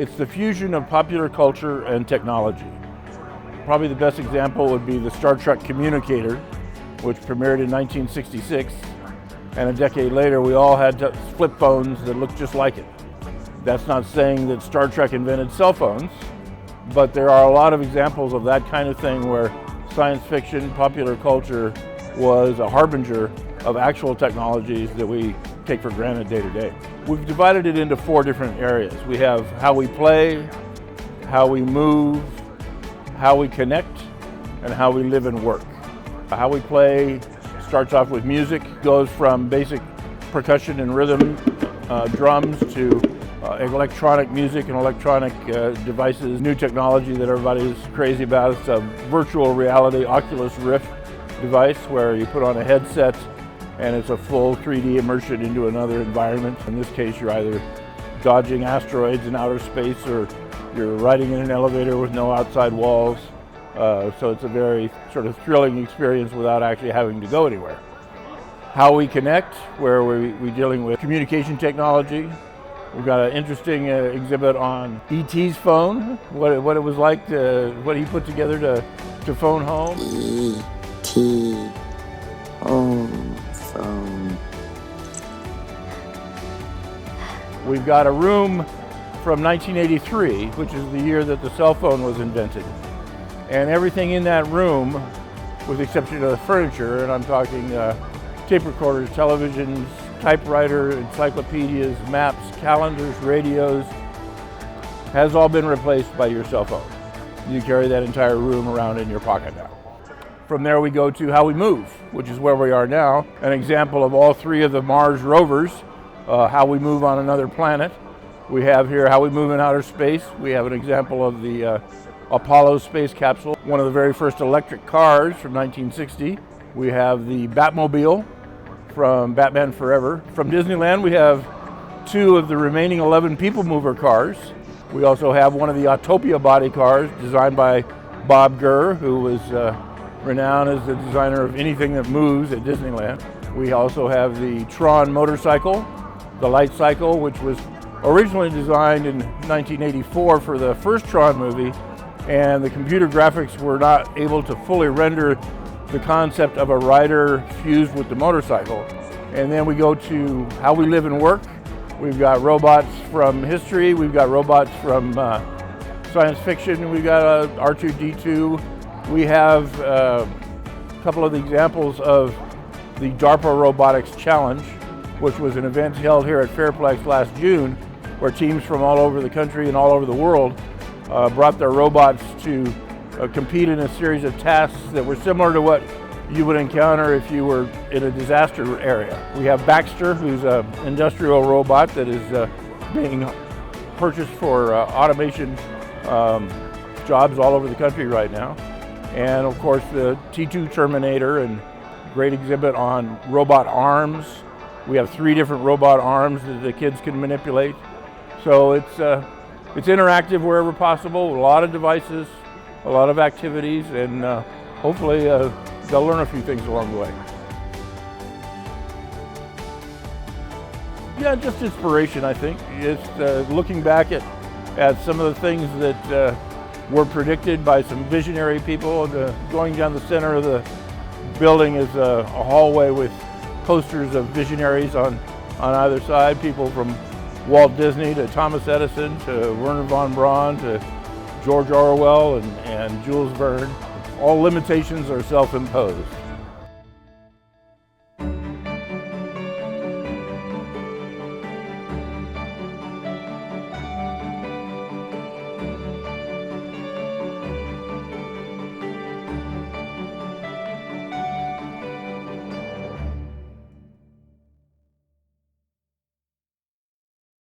It's the fusion of popular culture and technology. Probably the best example would be the Star Trek communicator, which premiered in 1966, and a decade later we all had flip phones that looked just like it. That's not saying that Star Trek invented cell phones, but there are a lot of examples of that kind of thing where science fiction, popular culture was a harbinger of actual technologies that we take for granted day to day. We've divided it into 4 different areas. We have how we play, how we move, how we connect, and how we live and work. How we play starts off with music, goes from basic percussion and rhythm, drums, to electronic music and electronic devices, new technology that everybody's crazy about. It's a virtual reality Oculus Rift device where you put on a headset and it's a full 3D immersion into another environment. In this case, you're either dodging asteroids in outer space or you're riding in an elevator with no outside walls. So it's a very sort of thrilling experience without actually having to go anywhere. How we connect, where we're dealing with communication technology. We've got an interesting exhibit on E.T.'s phone, what it was like, what he put together to phone home. E.T. home phone. We've got a room from 1983, which is the year that the cell phone was invented. And everything in that room, with the exception of the furniture, and I'm talking tape recorders, televisions, typewriter, encyclopedias, maps, calendars, radios, has all been replaced by your cell phone. You carry that entire room around in your pocket now. From there we go to how we move, which is where we are now. An example of all 3 of the Mars rovers, how we move on another planet. We have here how we move in outer space. We have an example of the Apollo space capsule, one of the very first electric cars from 1960. We have the Batmobile from Batman Forever. From Disneyland, we have 2 of the remaining 11 People Mover cars. We also have one of the Autopia body cars designed by Bob Gurr, who was renowned as the designer of anything that moves at Disneyland. We also have the Tron motorcycle, the Light Cycle, which was originally designed in 1984 for the first Tron movie, and the computer graphics were not able to fully render the concept of a rider fused with the motorcycle. And then we go to how we live and work. We've got robots from history, we've got robots from science fiction, we've got R2-D2. We have a couple of the examples of the DARPA Robotics Challenge, which was an event held here at Fairplex last June, where teams from all over the country and all over the world brought their robots to compete in a series of tasks that were similar to what you would encounter if you were in a disaster area. We have Baxter, who's an industrial robot that is being purchased for automation jobs all over the country right now. And of course the T2 Terminator, and great exhibit on robot arms. We have 3 different robot arms that the kids can manipulate. So it's interactive wherever possible, a lot of devices, a lot of activities, and hopefully they'll learn a few things along the way. Yeah, just inspiration, I think. It's looking back at some of the things that were predicted by some visionary people. Going down the center of the building is a hallway with posters of visionaries on either side, people from Walt Disney to Thomas Edison to Werner von Braun to George Orwell and Jules Verne. All limitations are self-imposed.